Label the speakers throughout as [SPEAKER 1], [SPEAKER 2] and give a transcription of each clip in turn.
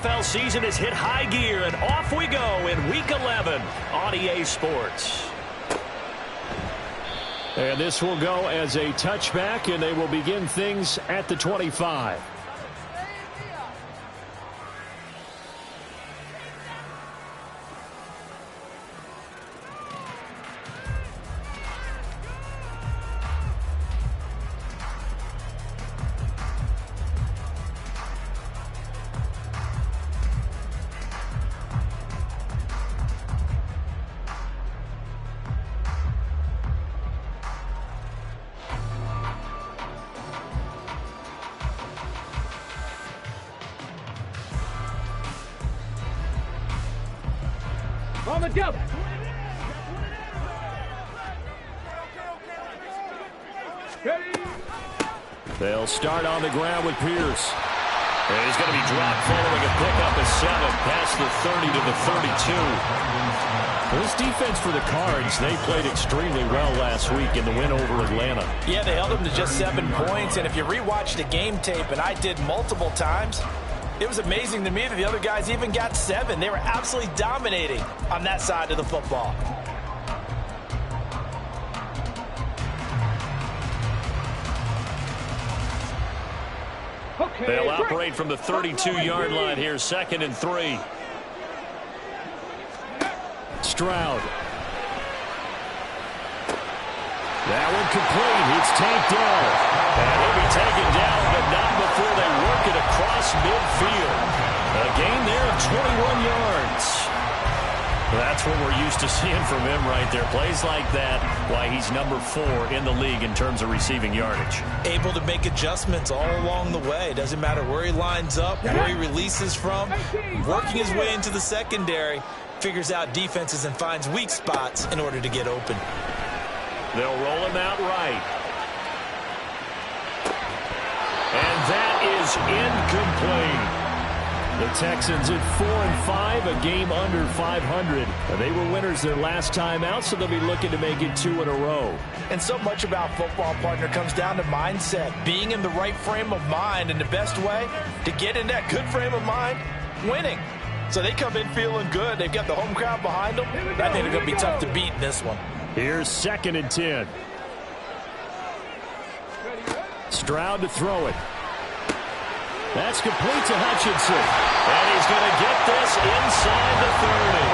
[SPEAKER 1] NFL season has hit high gear, and off we go in Week 11 on EA Sports.
[SPEAKER 2] And this will go as a touchback, and they will begin things at the 25.
[SPEAKER 3] On the jump.
[SPEAKER 2] They'll start on the ground with Pierce.
[SPEAKER 1] And he's going to be dropped following a pickup of 7 past the 30 to the 32.
[SPEAKER 2] This defense for the Cards, they played extremely well last week in the win over Atlanta.
[SPEAKER 4] Yeah, they held them to just 7 points. And if you rewatch the game tape, and I did multiple times, it was amazing to me that the other guys even got 7. They were absolutely dominating on that side of the football.
[SPEAKER 1] Okay, they'll operate from the 32-yard line here, 2nd and 3.
[SPEAKER 2] Stroud. That one complete. It's tanked down.
[SPEAKER 1] And he'll be taken down, but not before they work it across midfield. A gain there of 21 yards. That's what we're used to seeing from him right there. Plays like that, why he's number 4 in the league in terms of receiving yardage.
[SPEAKER 4] Able to make adjustments all along the way. Doesn't matter where he lines up, where he releases from. Working his way into the secondary, figures out defenses and finds weak spots in order to get open.
[SPEAKER 1] They'll roll him out right. And that is incomplete.
[SPEAKER 2] The Texans at 4-5, a game under 500. They were winners their last time out, so they'll be looking to make it 2 in a row.
[SPEAKER 4] And so much about football, partner, comes down to mindset. Being in the right frame of mind, and the best way to get in that good frame of mind, winning. So they come in feeling good. They've got the home crowd behind them. I think they're going to be tough to beat in this one.
[SPEAKER 2] Here's 2nd and 10. Stroud to throw it. That's complete to Hutchinson.
[SPEAKER 1] And he's going to get this inside the 30.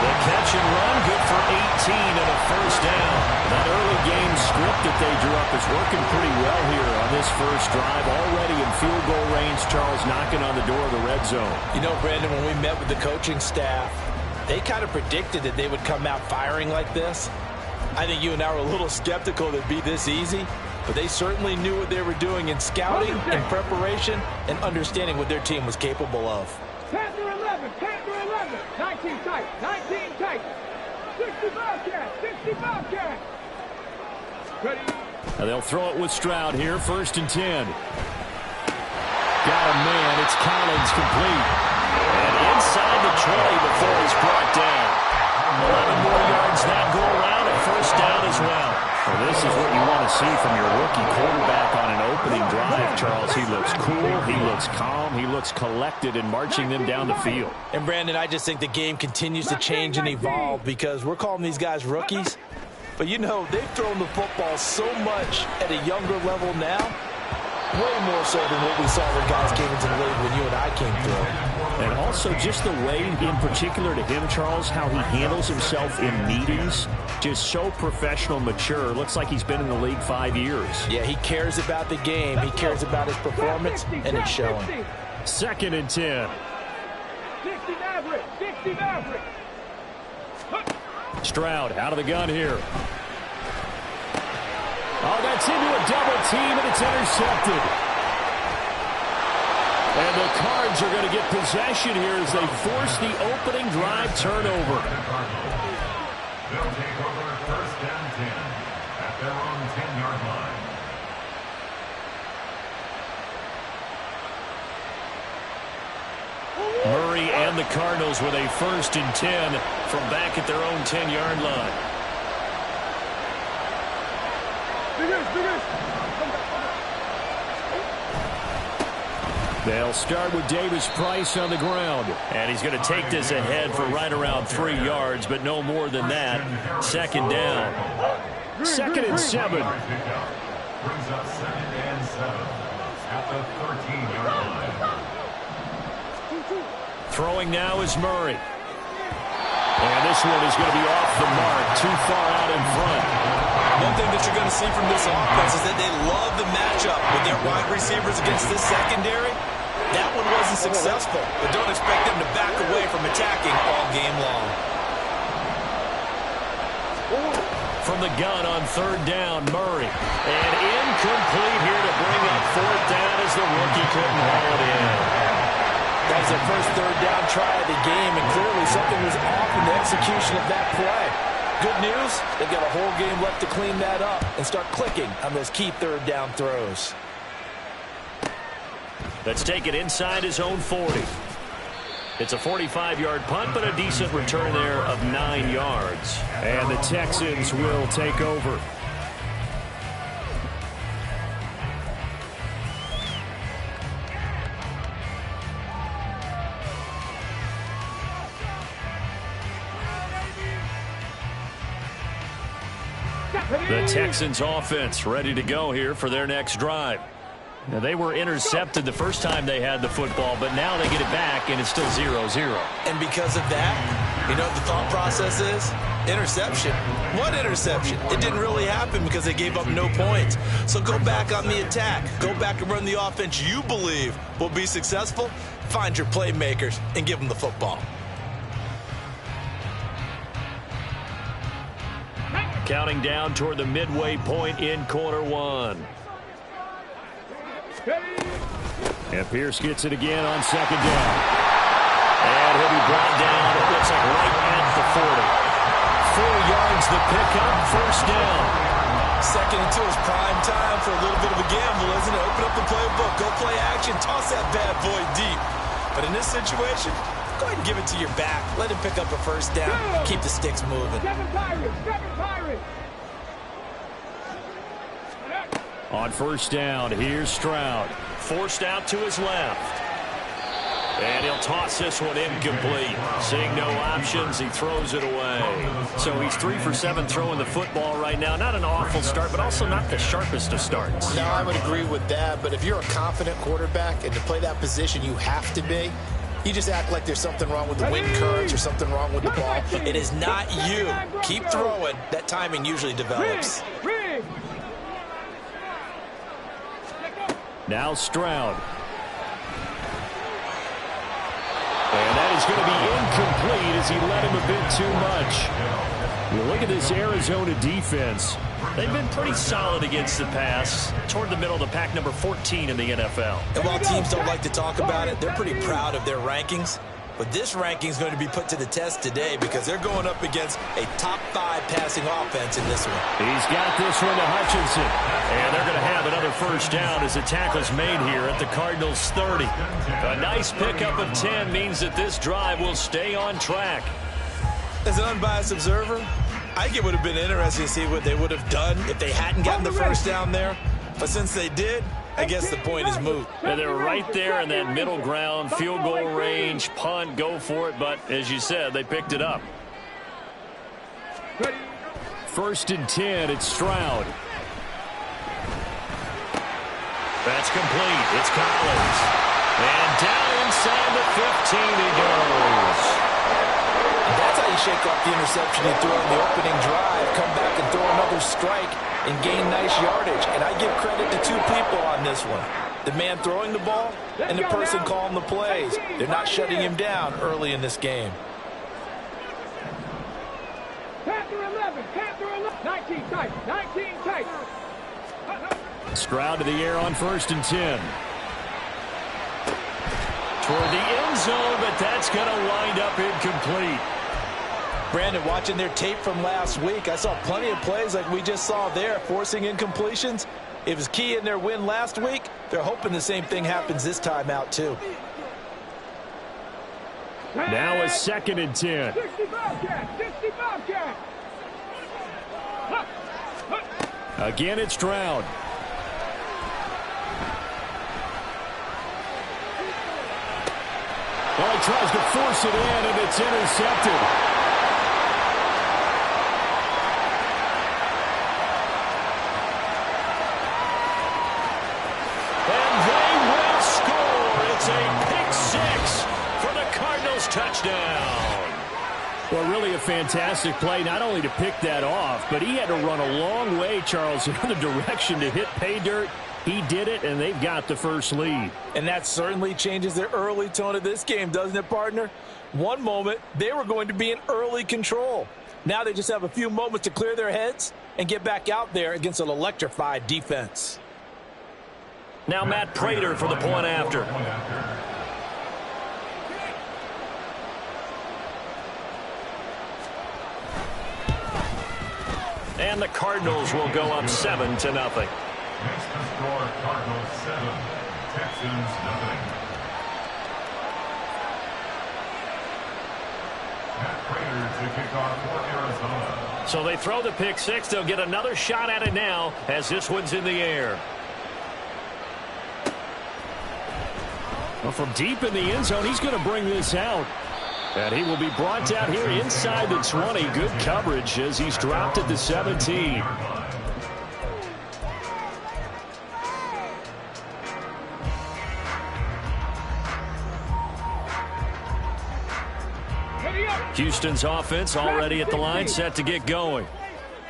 [SPEAKER 1] The catch and run, good for 18 and a first down. That early game script that they drew up is working pretty well here on this first drive. Already in field goal range, Charles knocking on the door of the red zone.
[SPEAKER 4] You know, Brandon, when we met with the coaching staff, they kind of predicted that they would come out firing like this. I think you and I were a little skeptical that it'd be this easy. But they certainly knew what they were doing in scouting and preparation and understanding what their team was capable of.
[SPEAKER 3] Panther 11, Panther 11, 19 tight, 19 tight, 60 Bobcat, 60 Bobcat. Ready?
[SPEAKER 2] And they'll throw it with Stroud here, 1st and 10. Got a man, it's Collins, complete.
[SPEAKER 1] And inside the 20 before he's brought down. 11 more yards that go around, a first down as well.
[SPEAKER 2] Well, this is what you want to see from your rookie quarterback on an opening drive, Charles. He looks cool, he looks calm, he looks collected in marching them down the field.
[SPEAKER 4] And, Brandon, I just think the game continues to change and evolve because we're calling these guys rookies. But, you know, they've thrown the football so much at a younger level now, way more so than what we saw when guys came into the league when you and I came through.
[SPEAKER 2] And also just the way, in particular to him, Charles, how he handles himself in meetings. Just so professional, mature. Looks like he's been in the league 5 years.
[SPEAKER 4] Yeah, he cares about the game. He cares about his performance, and it's showing.
[SPEAKER 2] 2nd and 10.
[SPEAKER 3] 60 Maverick, 60 Maverick.
[SPEAKER 2] Stroud out of the gun here. Oh, that's into a double team, and it's intercepted. And the Cards are going to get possession here as they force the opening drive turnover.
[SPEAKER 5] They'll take over 1st and 10 at their own 10-yard line.
[SPEAKER 1] Murray and the Cardinals with a 1st and 10 from back at their own 10-yard line.
[SPEAKER 2] They'll start with Davis Price on the ground. And he's going to take this ahead for right around 3 yards, but no more than that. Second down. 2nd and 7.
[SPEAKER 5] Brings up 2nd and 7 at the 13-yard line.
[SPEAKER 2] Throwing now is Murray. And this one is going to be off the mark, too far out in front.
[SPEAKER 4] One thing that you're going to see from this offense is that they love the matchup with their wide receivers against this secondary. That one wasn't successful, but don't expect them to back away from attacking all game long.
[SPEAKER 2] From the gun on 3rd down, Murray. And incomplete here to bring up 4th down as the rookie couldn't haul it in.
[SPEAKER 4] That was their first 3rd down try of the game, and clearly something was off in the execution of that play. Good news, they've got a whole game left to clean that up and start clicking on those key 3rd down throws.
[SPEAKER 2] Let's take it inside his own 40. It's a 45-yard punt, but a decent return there of 9 yards. And the Texans will take over. The Texans offense ready to go here for their next drive. Now, they were intercepted the first time they had the football, but now they get it back, and it's still 0-0.
[SPEAKER 4] And because of that, you know what the thought process is? Interception. What interception? It didn't really happen because they gave up no points. So go back on the attack. Go back and run the offense you believe will be successful. Find your playmakers and give them the football.
[SPEAKER 2] Counting down toward the midway point in quarter 1. And Pierce gets it again on 2nd down. And he'll be brought down, it looks like right at the 40. 4 yards the pickup, 1st down.
[SPEAKER 4] 2nd and 2 is prime time for a little bit of a gamble, isn't it? Open up the playbook, go play action, toss that bad boy deep. But in this situation, go ahead and give it to your back. Let him pick up a 1st down. Keep the sticks moving.
[SPEAKER 3] 7 Pirates, 7 Pirates.
[SPEAKER 2] On 1st down, here's Stroud. Forced out to his left. And he'll toss this one incomplete. Seeing no options, he throws it away. So he's 3 for 7 throwing the football right now. Not an awful start, but also not the sharpest of starts.
[SPEAKER 6] No, I would agree with that. But if you're a confident quarterback and to play that position, you have to be. You just act like there's something wrong with the wind currents or something wrong with the ball.
[SPEAKER 4] It is not you. Keep throwing. That timing usually develops.
[SPEAKER 2] Now Stroud. And that is going to be incomplete as he led him a bit too much. Look at this Arizona defense. They've been pretty solid against the pass. Toward the middle of the pack, number 14 in the NFL.
[SPEAKER 4] And while teams don't like to talk about it, they're pretty proud of their rankings. But this ranking is going to be put to the test today because they're going up against a top 5 passing offense in this one.
[SPEAKER 2] He's got this one to Hutchinson. And they're going to have another 1st down as the tackle's made here at the Cardinals 30. A nice pickup of 10 means that this drive will stay on track.
[SPEAKER 4] As an unbiased observer, I think it would have been interesting to see what they would have done if they hadn't gotten the 1st down there. But since they did, I guess the point is moot.
[SPEAKER 2] And they're right there in that middle ground, field goal range, punt, go for it. But as you said, they picked it up. 1st and 10, it's Stroud. That's complete. It's Collins. And down inside the 15 he goes.
[SPEAKER 4] That's how you shake off the interception he threw on the opening drive, come back and throw another strike and gain nice yardage. And I give credit to 2 people on this one. The man throwing the ball and the person calling the plays. They're not shutting him down early in this game.
[SPEAKER 3] Panther 11, Panther 11. 19 tight, 19 tight.
[SPEAKER 2] Stroud to the air on 1st and 10. Toward the end zone, but that's going to wind up incomplete.
[SPEAKER 4] Brandon, watching their tape from last week, I saw plenty of plays like we just saw there, forcing incompletions. It was key in their win last week. They're hoping the same thing happens this time out, too.
[SPEAKER 2] Now a 2nd and 10.
[SPEAKER 3] 60 Bobcat, 60 Bobcat.
[SPEAKER 2] Again, it's Stroud.
[SPEAKER 1] Well, he tries to force it in, and it's intercepted. And they will score. It's a pick six for the Cardinals touchdown. Well, really a fantastic play, not only to pick that off, but he had to run a long way, Charles, in the direction to hit pay dirt. He did it, and they've got the first lead.
[SPEAKER 4] And that certainly changes the early tone of this game, doesn't it, partner? One moment, they were going to be in early control. Now they just have a few moments to clear their heads and get back out there against an electrified defense.
[SPEAKER 2] Now Matt Prater for the point after. And the Cardinals will go up 7-0.
[SPEAKER 5] Next to score, Cardinals 7, Texans nothing. Matt Prater to kick off for Arizona.
[SPEAKER 2] So they throw the pick six. They'll get another shot at it now as this one's in the air. Well, from deep in the end zone, he's going to bring this out. And he will be brought down here inside the 20. Good coverage as he's dropped at the 17. Houston's offense already at the line, set to get going.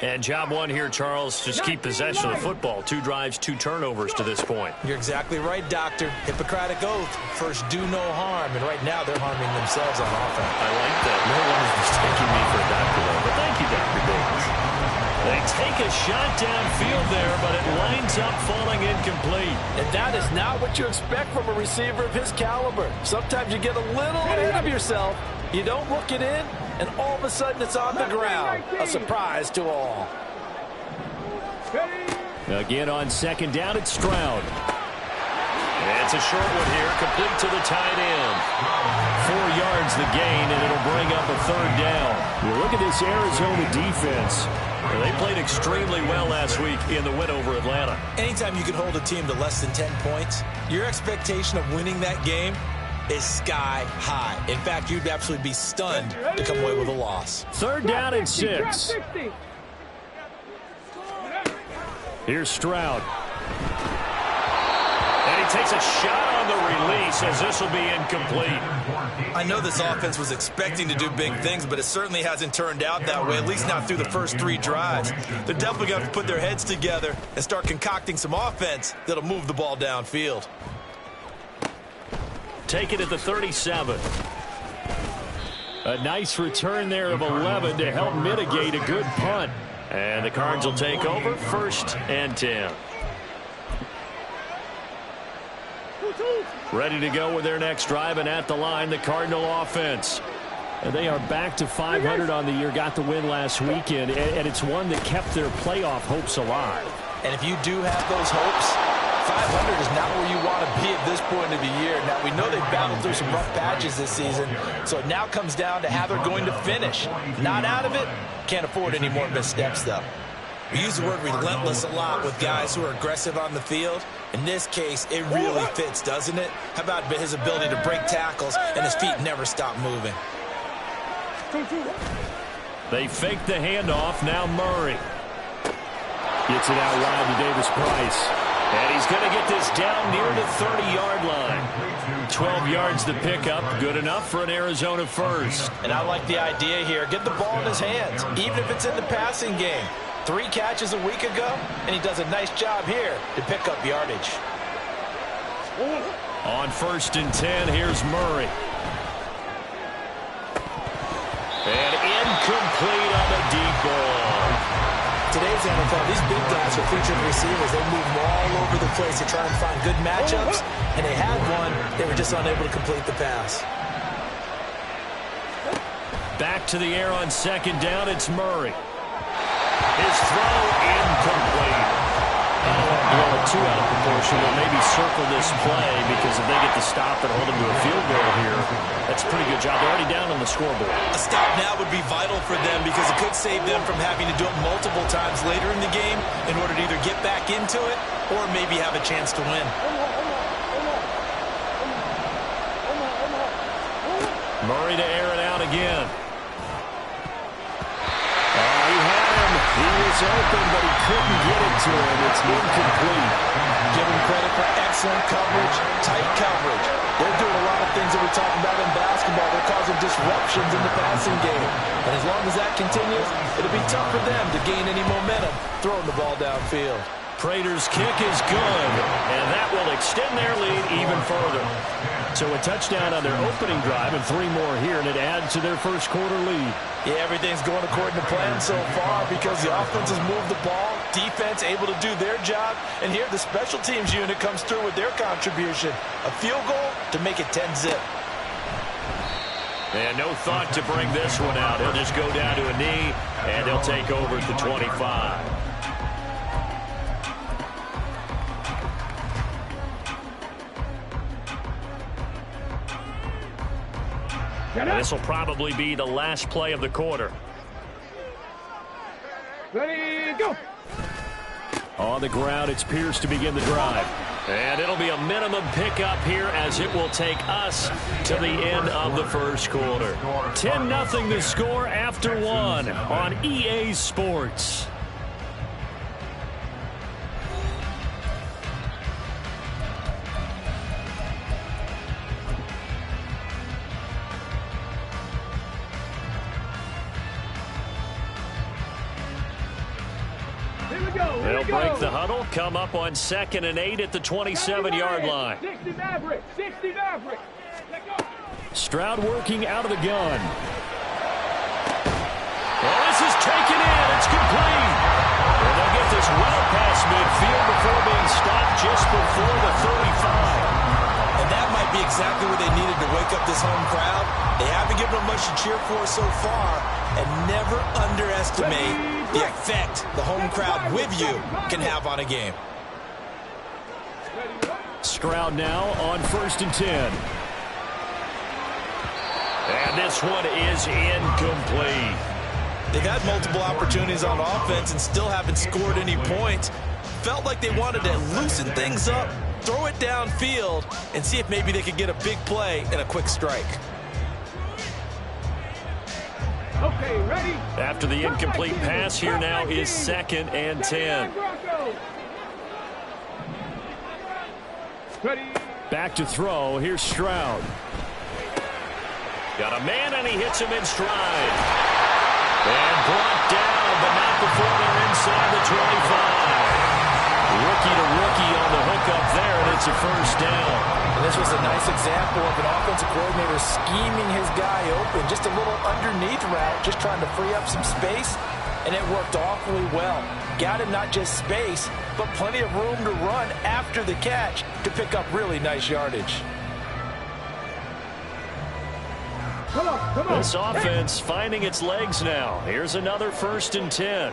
[SPEAKER 2] And job one here, Charles, just keep possession of the football. 2 drives, 2 turnovers to this point.
[SPEAKER 4] You're exactly right, Doctor. Hippocratic oath. First, do no harm. And right now, they're harming themselves on offense.
[SPEAKER 2] I like that. No one is mistaking me for a doctor, though. But thank you, Dr. Davis. They take a shot downfield there, but it winds up falling incomplete.
[SPEAKER 4] And that is not what you expect from a receiver of his caliber. Sometimes you get a little ahead of yourself. You don't look it in, and all of a sudden it's on the ground. A surprise to all.
[SPEAKER 2] Again on second down, it's Stroud. And it's a short one here, complete to the tight end. 4 yards the gain, and it'll bring up a third down.
[SPEAKER 1] You look at this Arizona defense.
[SPEAKER 2] Well, they played extremely well last week in the win over Atlanta.
[SPEAKER 4] Anytime you can hold a team to less than 10 points, your expectation of winning that game is sky high. In fact, you'd absolutely be stunned to come away with a loss.
[SPEAKER 1] Third down and 6. Here's Stroud.
[SPEAKER 2] And he takes a shot on the release as this will be incomplete.
[SPEAKER 4] I know this offense was expecting to do big things, but it certainly hasn't turned out that way, at least not through the first 3 drives. They're definitely going to put their heads together and start concocting some offense that'll move the ball downfield.
[SPEAKER 2] Take it at the 37.
[SPEAKER 1] A nice return there of 11 to help mitigate a good punt.
[SPEAKER 2] And the Cards will take over 1st and 10. Ready to go with their next drive, and at the line, the Cardinal offense.
[SPEAKER 1] And they are back to 500 on the year, got the win last weekend, and it's one that kept their playoff hopes alive.
[SPEAKER 4] And if you do have those hopes, 500 is not where you want to be at this point of the year. Now, we know they've battled through some rough patches this season, so it now comes down to how they're going to finish. Not out of it, can't afford any more missteps, though. We use the word relentless a lot with guys who are aggressive on the field. In this case, it really fits, doesn't it? How about his ability to break tackles and his feet never stop moving?
[SPEAKER 2] They fake the handoff. Now Murray.
[SPEAKER 1] Gets it out wide to Davis Price.
[SPEAKER 2] And he's going to get this down near the 30-yard line. 12 yards to pick up. Good enough for an Arizona first.
[SPEAKER 4] And I like the idea here. Get the ball in his hands, even if it's in the passing game. 3 catches a week ago, and he does a nice job here to pick up yardage.
[SPEAKER 2] On 1st and 10, here's Murray. And incomplete on the deep ball.
[SPEAKER 4] Today's NFL, these big guys are featured receivers. They move all over the place to try and find good matchups, and they had one. They were just unable to complete the pass.
[SPEAKER 2] Back to the air on 2nd down, it's Murray. His throw incomplete. I don't want to blow it too out of proportion, but maybe circle this play, because if they get the stop and hold them to a field goal here, that's a pretty good job. They're already down on the scoreboard.
[SPEAKER 4] A stop now would be vital for them, because it could save them from having to do it multiple times later in the game in order to either get back into it or maybe have a chance to win.
[SPEAKER 2] Murray to air it out again. Oh, he had him. He was open, but he couldn't get it to him. It's incomplete.
[SPEAKER 4] Give him credit for excellent coverage, tight coverage. They're doing a lot of things that we're talking about in basketball. They're causing disruptions in the passing game. And as long as that continues, it'll be tough for them to gain any momentum throwing the ball downfield.
[SPEAKER 2] Prater's kick is good, and that will extend their lead even further. So a touchdown on their opening drive and 3 more here, and it adds to their first quarter lead.
[SPEAKER 4] Yeah, everything's going according to plan so far because the offense has moved the ball, defense able to do their job, and here the special teams unit comes through with their contribution. A field goal to make it 10-zip.
[SPEAKER 2] And no thought to bring this one out. He'll just go down to a knee, and they'll take over at the 25. This will probably be the last play of the quarter.
[SPEAKER 3] Ready, go.
[SPEAKER 2] On the ground, it's Pierce to begin the drive. And it'll be a minimum pickup here as it will take us to the end of the first quarter. 10-0 the score after 1 on EA Sports. They'll break the huddle, come up on 2nd and 8 at the 27-yard line.
[SPEAKER 3] 60 Maverick, 60 Maverick.
[SPEAKER 2] Stroud working out of the gun. Well, this is taken in. It's complete. And they'll get this well past midfield before being stopped just before the 35.
[SPEAKER 4] And that might be exactly what they needed to wake up this home crowd. They haven't given them much to cheer for so far, and never underestimate the effect the home crowd with you can have on a game.
[SPEAKER 2] Stroud now on 1st and 10. And this one is incomplete.
[SPEAKER 4] They've had multiple opportunities on offense and still haven't scored any points. Felt like they wanted to loosen things up, throw it downfield, and see if maybe they could get a big play and a quick strike.
[SPEAKER 3] Okay, ready.
[SPEAKER 2] After the incomplete pass, here now is 2nd and 10.
[SPEAKER 3] Ready.
[SPEAKER 2] Back to throw. Here's Stroud. Got a man, and he hits him in stride. And brought down, but not before they're inside the 25. Rookie to rookie on the hookup there, and it's a first down.
[SPEAKER 6] And this was a nice example of an offensive coordinator scheming his guy open. Just a little underneath route, just trying to free up some space, and it worked awfully well. Got him not just space, but plenty of room to run after the catch to pick up really nice yardage.
[SPEAKER 3] Come on.
[SPEAKER 2] This offense finding its legs now. Here's another 1st and 10.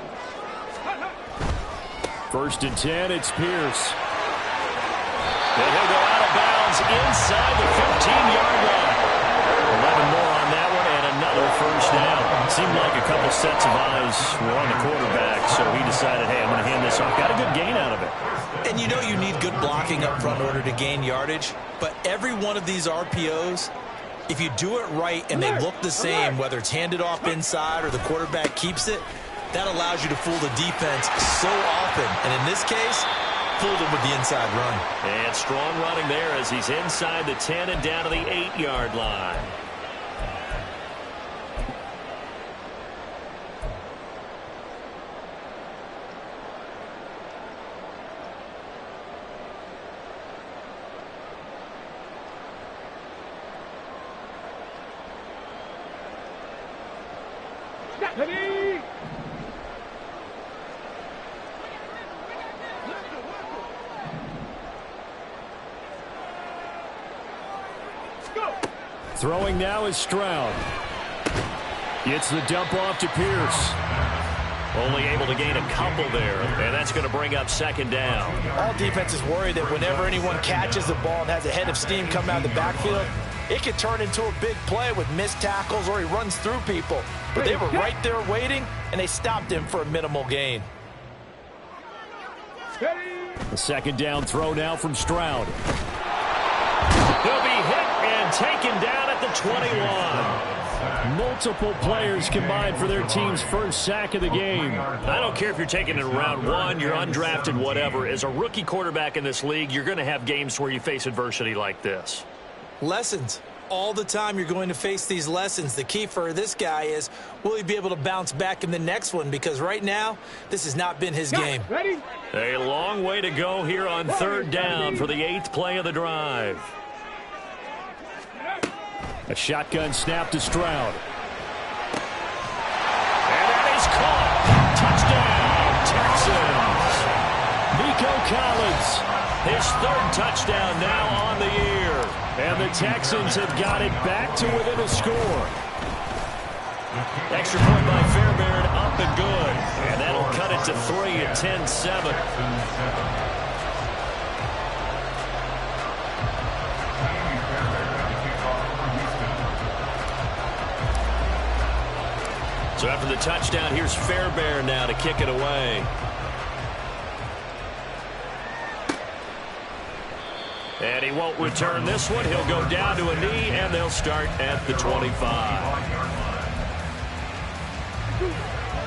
[SPEAKER 2] 1st and 10, it's Pierce. And he'll go out of bounds inside the 15-yard line. 11 more on that one, and another first down. Seemed like a couple sets of eyes were on the quarterback, so he decided, hey, I'm going to hand this off. Got a good gain out of it.
[SPEAKER 4] And you know you need good blocking up front in order to gain yardage, but every one of these RPOs, if you do it right and they look the same, whether it's handed off inside or the quarterback keeps it, that allows you to fool the defense so often. And in this case, fooled him with the inside run.
[SPEAKER 2] And strong running there as he's inside the 10 and down to the 8-yard line.
[SPEAKER 3] Ready. Go.
[SPEAKER 2] Throwing now is Stroud. Gets the dump off to Pierce. Only able to gain a couple there, and that's going to bring up 2nd down.
[SPEAKER 6] All defenses worry that whenever anyone catches the ball and has a head of steam come out of the backfield, it could turn into a big play with missed tackles or he runs through people. But they were right there waiting, and they stopped him for a minimal gain.
[SPEAKER 3] Ready.
[SPEAKER 2] The 2nd down throw now from Stroud. He'll be hit and taken down at the 21.
[SPEAKER 1] Multiple players combined for their team's first sack of the game.
[SPEAKER 2] I don't care if you're taking it in round one, you're undrafted, whatever. As a rookie quarterback in this league, you're going to have games where you face adversity like this.
[SPEAKER 6] Lessons. All the time you're going to face these lessons. The key for this guy is, will he be able to bounce back in the next one? Because right now, this has not been his game.
[SPEAKER 3] Ready?
[SPEAKER 2] A long way to go here on third down for the 8th play of the drive.
[SPEAKER 1] A shotgun snap to Stroud.
[SPEAKER 2] And that is caught. Touchdown, Texans.
[SPEAKER 1] Nico Collins.
[SPEAKER 2] His 3rd touchdown now on the year.
[SPEAKER 1] And the Texans have got it back to within a score.
[SPEAKER 2] Extra point by Fairbairn, up and good. And that'll cut it to 3 at 10-7. So after the touchdown, here's Fairbairn now to kick it away. And he won't return this one. He'll go down to a knee, and they'll start at the 25.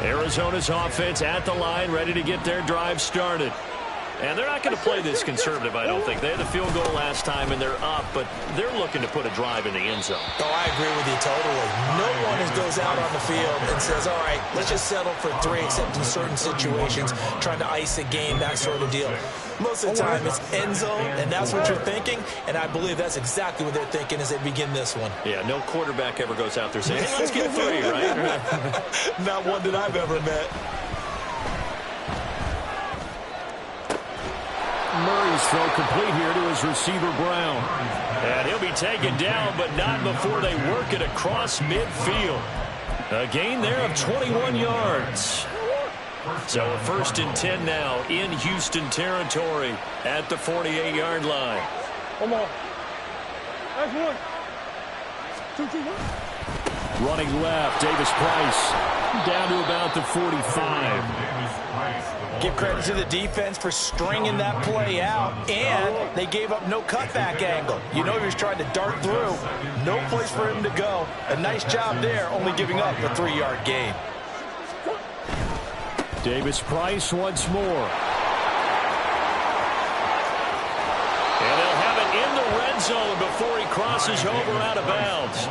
[SPEAKER 2] Arizona's offense at the line, ready to get their drive started. And they're not going to play this conservative, I don't think. They had the field goal last time, and they're up, but they're looking to put a drive in the end zone.
[SPEAKER 6] Oh, I agree with you totally. No one goes out on the field and says, all right, let's just settle for 3, except in certain situations, trying to ice a game, that sort of deal. Most of the time, it's end zone, and that's what you're thinking, and I believe that's exactly what they're thinking as they begin this one.
[SPEAKER 2] Yeah, no quarterback ever goes out there saying, hey, let's get 3, right?
[SPEAKER 6] Not one that I've ever met.
[SPEAKER 1] Murray's throw complete here to his receiver, Brown.
[SPEAKER 2] And he'll be taken down, but not before they work it across midfield. A gain there of 21 yards. So a 1st and 10 now in Houston territory at the 48-yard line.
[SPEAKER 3] Come on. That's 1. 2, 2, 1.
[SPEAKER 1] Running left, Davis Price down to about the 45.
[SPEAKER 6] Give credit to the defense for stringing that play out, and they gave up no cutback angle. You know he was trying to dart through. No place for him to go. A nice job there, only giving up a 3-yard gain.
[SPEAKER 1] Davis Price once more.
[SPEAKER 2] And they'll have it in the red zone before he crosses over out of bounds.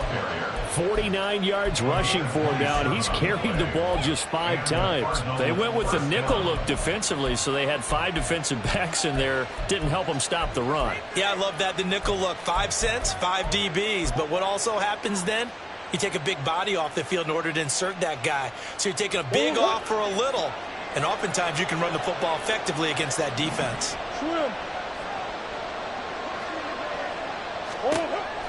[SPEAKER 1] 49 yards rushing for him now, and he's carried the ball just 5 times.
[SPEAKER 2] They went with the nickel look defensively, so they had 5 defensive backs in there. Didn't help them stop the run.
[SPEAKER 6] Yeah, I love that, the nickel look. 5 cents, 5 DBs. But what also happens then? You take a big body off the field in order to insert that guy. So you're taking a big off for a little. And oftentimes you can run the football effectively against that defense.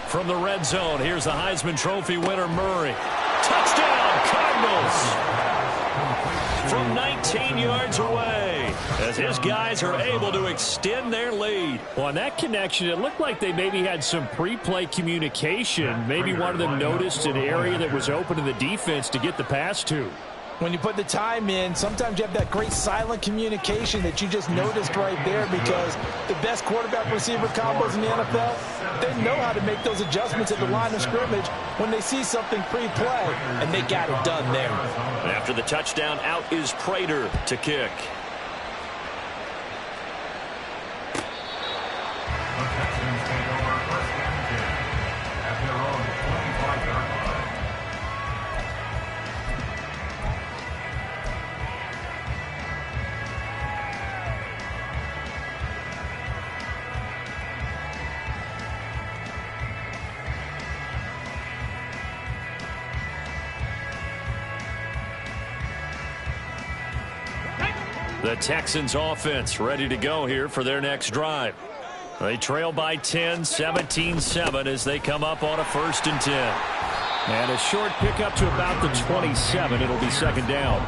[SPEAKER 2] From the red zone, here's the Heisman Trophy winner, Murray. Touchdown, Cardinals! From 19 yards away, as his guys are able to extend their lead.
[SPEAKER 1] Well, on that connection, it looked like they maybe had some pre-play communication. Maybe one of them noticed an area that was open to the defense to get the pass to.
[SPEAKER 6] When you put the time in, sometimes you have that great silent communication that you just noticed right there, because the best quarterback-receiver combos in the NFL, they know how to make those adjustments at the line of scrimmage when they see something pre-play, and they got it done there.
[SPEAKER 2] After the touchdown, out is Prater to kick. The Texans offense ready to go here for their next drive. They trail by 10, 17-7 as they come up on a 1st and 10.
[SPEAKER 1] And a short pickup to about the 27. It'll be 2nd down.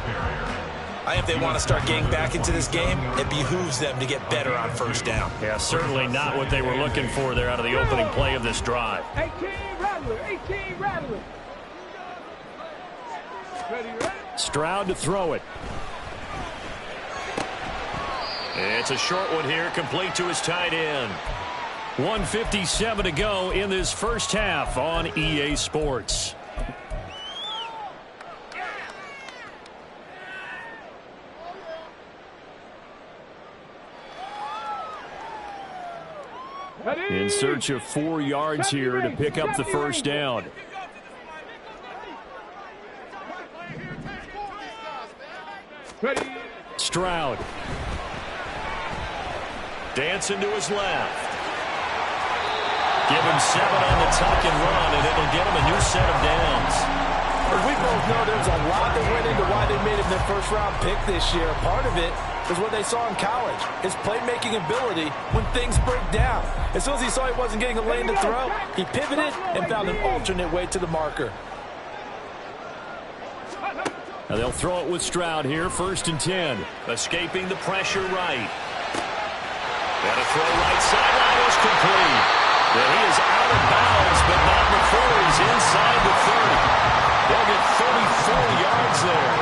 [SPEAKER 6] I think if they want to start getting back into this game, it behooves them to get better on 1st down.
[SPEAKER 2] Yeah, certainly not what they were looking for there out of the opening play of this drive.
[SPEAKER 3] 18 Rattler, 18 Rattler. Ready?
[SPEAKER 1] Stroud to throw it.
[SPEAKER 2] It's a short one here, complete to his tight end. 1:57 to go in this first half on EA Sports. In search of 4 yards here to pick up the first down. Stroud. Dancing to his left. Give him 7 on the tuck and run, and it'll get him a new set of downs.
[SPEAKER 6] As we both know, there's a lot that went into why they made him their first-round pick this year. Part of it is what they saw in college, his playmaking ability when things break down. As soon as he saw he wasn't getting a lane to throw, he pivoted and found an alternate way to the marker.
[SPEAKER 2] Now they'll throw it with Stroud here, 1st and 10. Escaping the pressure right. Got to throw right sideline is complete. And he is out of bounds, but not before he's inside the 30. They'll get 34 yards there.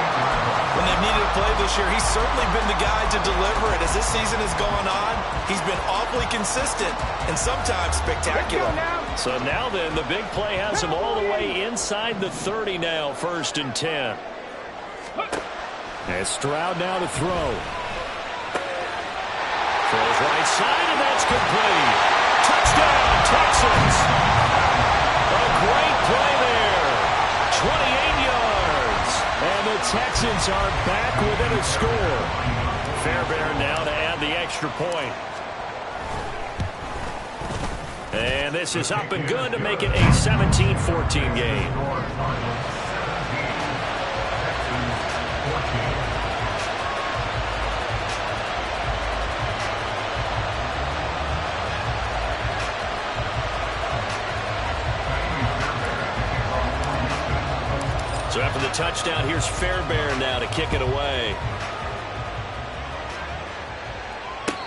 [SPEAKER 4] When they've needed a play this year, he's certainly been the guy to deliver it. As this season has gone on, he's been awfully consistent and sometimes spectacular.
[SPEAKER 2] So now then, the big play has him all the way inside the 30 now, 1st and 10. And Stroud now to throw. Throws right side, and that's complete. Touchdown, Texans. A great play there. 28 yards. And the Texans are back within a score. Fairbairn now to add the extra point. And this is up and good to make it a 17-14 game. So after the touchdown, here's Fairbairn now to kick it away.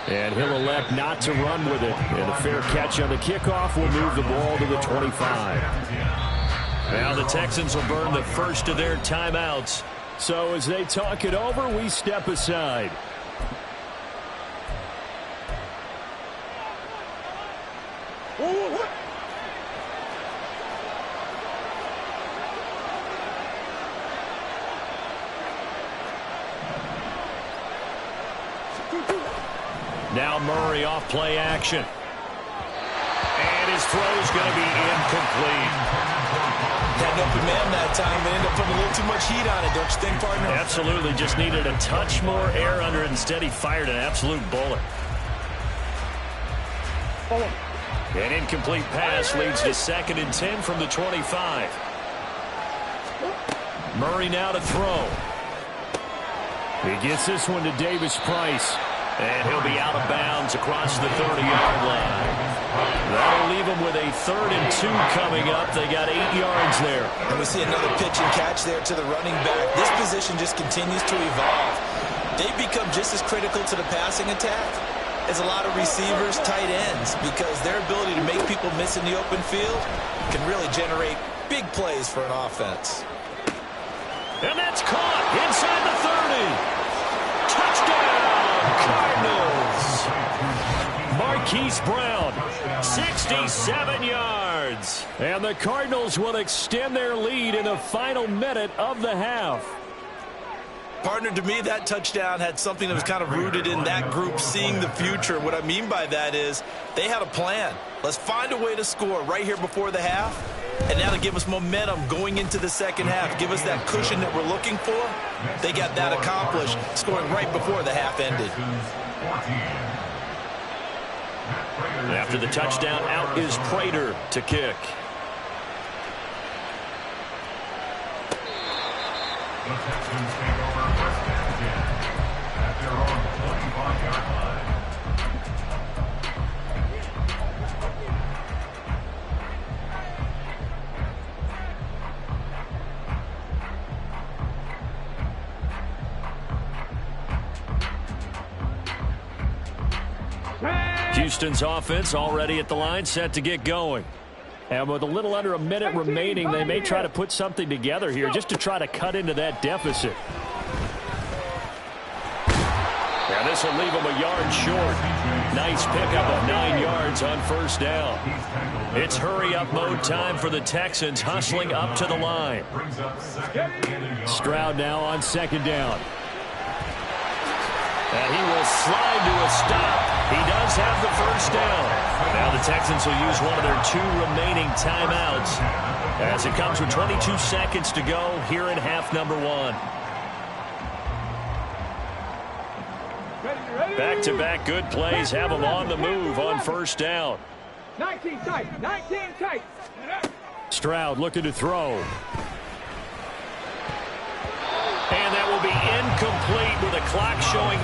[SPEAKER 2] And he'll elect not to run with it. And a fair catch on the kickoff will move the ball to the 25. Now the Texans will burn the first of their timeouts. So as they talk it over, we step aside. Now Murray off play action. And his throw's going to be incomplete.
[SPEAKER 4] Had an open man that time, but ended up putting a little too much heat on it, don't you think, partner?
[SPEAKER 2] Absolutely. Just needed a touch more air under it. Instead, he fired an absolute bullet. An incomplete pass leads to 2nd and 10 from the 25. Murray now to throw. He gets this one to Davis Price. And he'll be out of bounds across the 30-yard line. That'll leave him with a 3rd and 2 coming up. They got 8 yards there.
[SPEAKER 4] And we see another pitch and catch there to the running back. This position just continues to evolve. They've become just as critical to the passing attack as a lot of receivers, tight ends, because their ability to make people miss in the open field can really generate big plays for an offense.
[SPEAKER 2] And that's caught inside the 30. Touchdown, Cardinals. Marquise Brown, 67 yards. And the Cardinals will extend their lead in the final minute of the half.
[SPEAKER 4] Partner, to me, that touchdown had something that was kind of rooted in that group seeing the future. What I mean by that is they had a plan. Let's find a way to score right here before the half. And now to give us momentum going into the second half, give us that cushion that we're looking for. They got that accomplished, scoring right before the half ended.
[SPEAKER 2] After the touchdown, out is Prater to kick.
[SPEAKER 5] The Texans take over 1st and 10 at their own 25-yard line.
[SPEAKER 2] Houston's offense already at the line, set to get going. And with a little under a minute remaining, they may try to put something together here just to try to cut into that deficit. And this will leave him a yard short. Nice pickup of 9 yards on first down. It's hurry-up mode time for the Texans, hustling up to the line.
[SPEAKER 1] Stroud now on second down.
[SPEAKER 2] And he will slide to a stop. He does have the first down. Now the Texans will use one of their 2 remaining timeouts as it comes with 22 seconds to go here in half number 1. Back-to-back good plays have them on the move on first down.
[SPEAKER 3] 19 tight, 19 tight.
[SPEAKER 1] Stroud looking to throw.
[SPEAKER 2] And that will be incomplete with a clock showing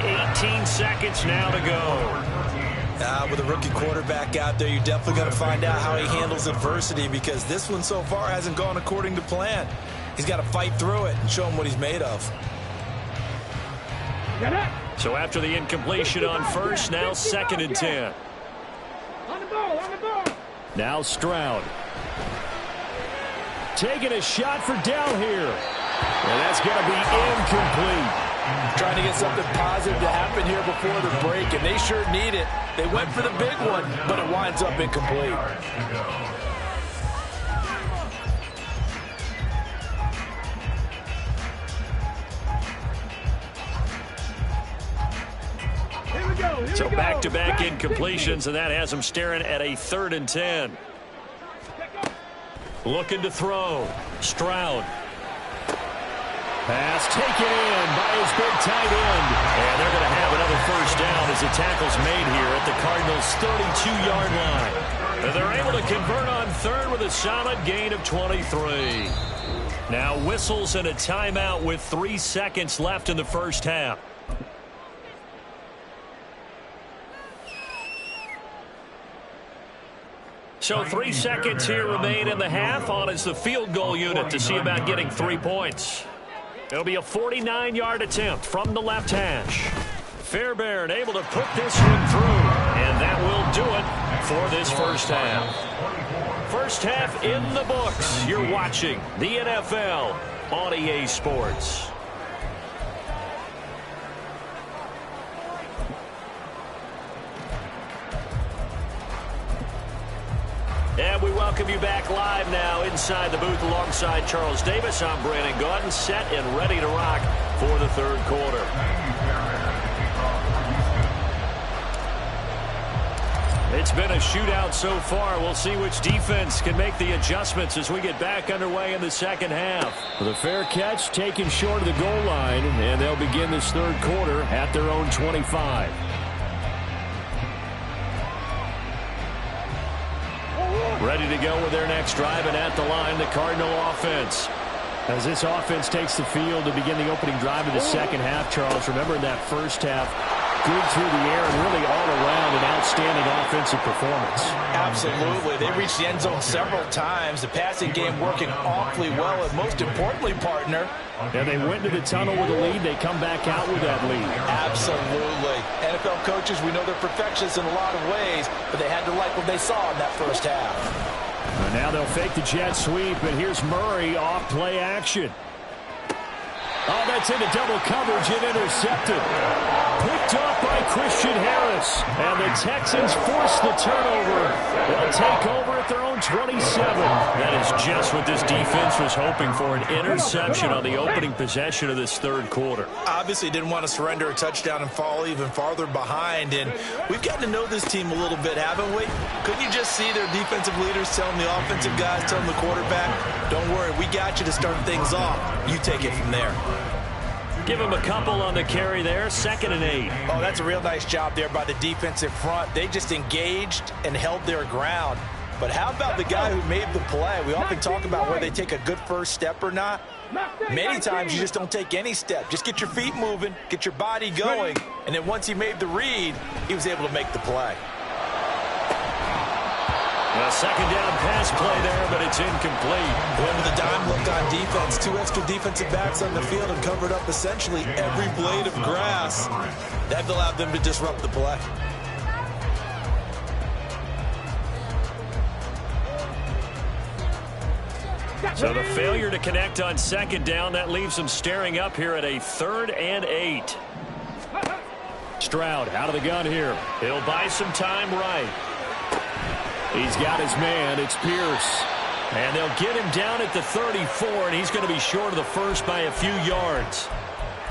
[SPEAKER 2] 18 seconds now to go.
[SPEAKER 6] With a rookie quarterback out there, you're definitely going to find out how he handles adversity, because this one so far hasn't gone according to plan. He's got to fight through it and show him what he's made of.
[SPEAKER 2] So after the incompletion on first, now 2nd and 10.
[SPEAKER 3] On the ball, on the ball.
[SPEAKER 1] Now Stroud. Taking a shot for down here. And that's going to be incomplete.
[SPEAKER 6] Trying to get something positive to happen here before the break, and they sure need it. They went for the big one, but it winds up incomplete.
[SPEAKER 2] So back-to-back incompletions, and that has them staring at a 3rd and 10. Looking to throw. Stroud.
[SPEAKER 1] Pass taken in by his big tight end.
[SPEAKER 2] And they're going to have another first down as the tackle's made here at the Cardinals' 32-yard line. And they're able to convert on 3rd with a solid gain of 23. Now whistles and a timeout with 3 seconds left in the first half. So 3 seconds here remain in the half. On is the field goal unit to see about getting 3 points. It'll be a 49-yard attempt from the left hash. Fairbairn able to put this one through, and that will do it for this first half. First half in the books. You're watching the NFL on EA Sports. And we welcome you back live now inside the booth alongside Charles Davis. I'm Brandon Gaudin, set and ready to rock for the 3rd quarter. It's been a shootout so far. We'll see which defense can make the adjustments as we get back underway in the second half.
[SPEAKER 1] With a fair catch taken short of the goal line, and they'll begin this 3rd quarter at their own 25.
[SPEAKER 2] Ready to go with their next drive, and at the line, the Cardinal offense.
[SPEAKER 1] As this offense takes the field to begin the opening drive of the second half, Charles, remember in that first half, good through the air and really all around an outstanding offensive performance.
[SPEAKER 6] Absolutely. They reached the end zone several times. The passing game working awfully well, and most importantly, partner.
[SPEAKER 1] And they went to the tunnel with a lead. They come back out with that lead.
[SPEAKER 6] Absolutely. NFL coaches, we know they're perfectionists in a lot of ways, but they had to like what they saw in that first half.
[SPEAKER 1] And now they'll fake the jet sweep, and here's Murray off play action. Oh, that's into double coverage and intercepted. Picked off by Christian Harris. And the Texans force the turnover. They'll take over at their own 27.
[SPEAKER 2] That is just what this defense was hoping for, an interception on the opening possession of this 3rd quarter.
[SPEAKER 6] Obviously didn't want to surrender a touchdown and fall even farther behind. And we've gotten to know this team a little bit, haven't we? Couldn't you just see their defensive leaders telling the offensive guys, telling the quarterback, don't worry, we got you to start things off. You take it from there.
[SPEAKER 2] Give him a couple on the carry there. 2nd and 8.
[SPEAKER 6] Oh, that's a real nice job there by the defensive front. They just engaged and held their ground. But how about the guy who made the play? We often talk about whether they take a good first step or not. Many times you just don't take any step. Just get your feet moving, get your body going. And then once he made the read, he was able to make the play.
[SPEAKER 2] A 2nd down pass play there, but it's incomplete.
[SPEAKER 6] Went with a dime look on defense. 2 extra defensive backs on the field and covered up essentially every blade of grass. That allowed them to disrupt the play.
[SPEAKER 2] So the failure to connect on 2nd down, that leaves them staring up here at a 3rd and 8. Stroud out of the gun here. He'll buy some time right. He's got his man. It's Pierce. And they'll get him down at the 34, and he's going to be short of the first by a few yards.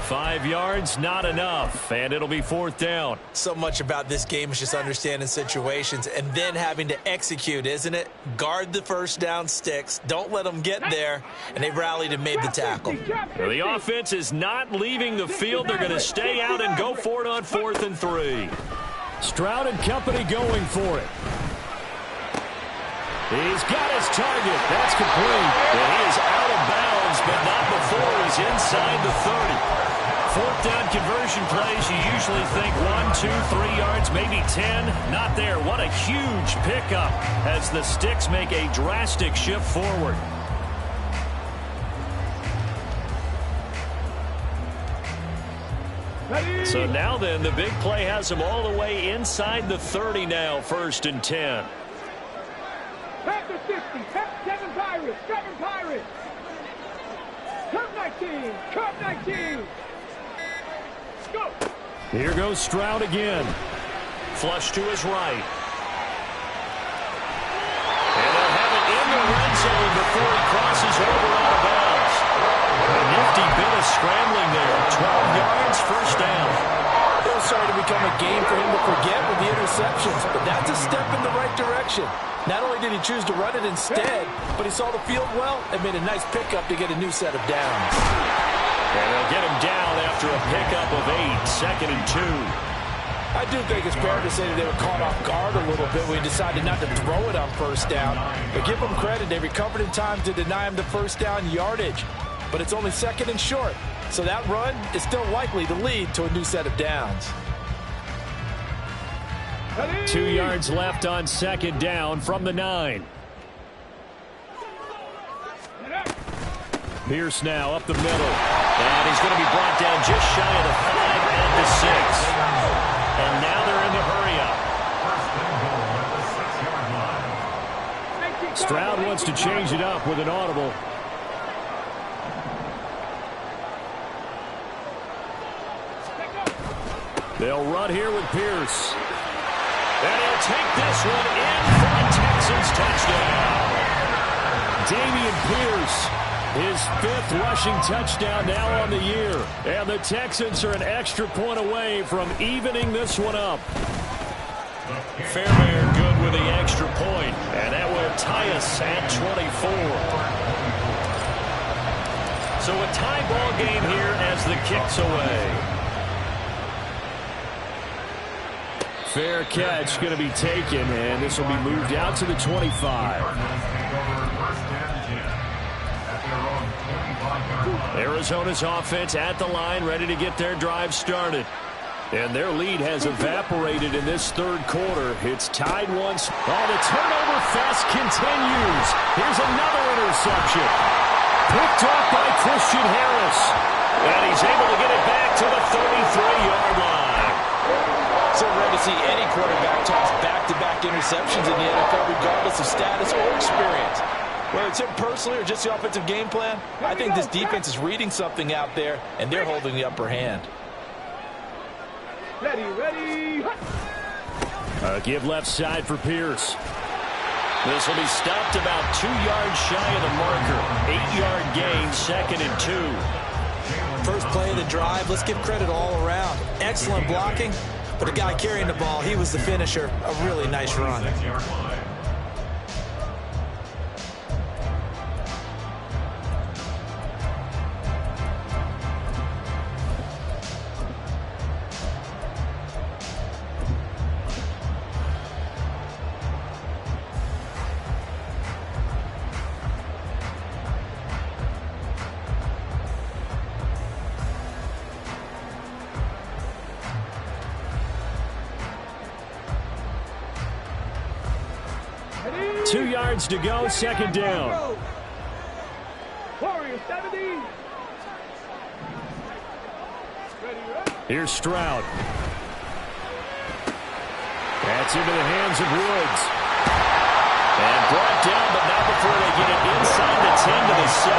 [SPEAKER 2] 5 yards, not enough, and it'll be 4th down.
[SPEAKER 6] So much about this game is just understanding situations and then having to execute, isn't it? Guard the first down sticks. Don't let them get there, and they rallied and made the tackle.
[SPEAKER 2] Well, the offense is not leaving the field. They're going to stay out and go for it on 4th and 3. Stroud and company going for it. He's got his target. That's complete. And he is out of bounds, but not before he's inside the 30. 4th down conversion plays, you usually think 1, 2, 3 yards, maybe 10. Not there. What a huge pickup as the sticks make a drastic shift forward. So now then, the big play has them all the way inside the 30 now, 1st and 10.
[SPEAKER 3] Panther 60, 7 Pirates, 7 Pirates. Curve 19, curve 19. Go.
[SPEAKER 2] Here goes Stroud again. Flush to his right. And they'll have it in the red zone before he crosses over out of bounds. A nifty bit of scrambling there. 12 yards, 1st down.
[SPEAKER 6] It was starting to become a game for him to forget with the interceptions, but that's a step in the right direction. Not only did he choose to run it instead, but he saw the field well and made a nice pickup to get a new set of downs.
[SPEAKER 2] And they'll get him down after a pickup of 8, 2nd and 2.
[SPEAKER 6] I do think it's fair to say that they were caught off guard a little bit when he decided not to throw it on 1st down. But give them credit, they recovered in time to deny him the 1st down yardage. But it's only 2nd and short, so that run is still likely to lead to a new set of downs.
[SPEAKER 2] 2 yards left on 2nd down from the 9. Pierce now up the middle. And he's going to be brought down just shy of the 5 at the 6. And now they're in the hurry up. Stroud wants to change it up with an audible. They'll run here with Pierce. And he'll take this one in for a Texans touchdown. Dameon Pierce, his 5th rushing touchdown now on the year. And the Texans are an extra point away from evening this one up. Fairbairn good with the extra point. And that will tie us at 24. So a tie ball game here as the kick's away. Fair catch going to be taken, and this will be moved out to the 25. Arizona's offense at the line, ready to get their drive started. And their lead has evaporated in this 3rd quarter. It's tied once. Oh, the turnover fest continues. Here's another interception. Picked off by Christian Harris. And he's able to get it back to the 33-yard line.
[SPEAKER 6] So rare to see any quarterback toss back-to-back interceptions in the NFL, regardless of status or experience. Whether it's him personally or just the offensive game plan, I think this defense is reading something out there, and they're holding the upper hand.
[SPEAKER 3] Ready.
[SPEAKER 2] Give left side for Pierce. This will be stopped about 2 yards shy of the marker. 8-yard gain, 2nd and 2.
[SPEAKER 6] First play of the drive, let's give credit all around. Excellent blocking. But the guy carrying the ball, he was the finisher. A really nice run.
[SPEAKER 2] To go, 2nd down.
[SPEAKER 3] Warrior 70.
[SPEAKER 2] Here's Stroud. That's into the hands of Woods. And brought down, but not before they get it inside the 10 to the 7.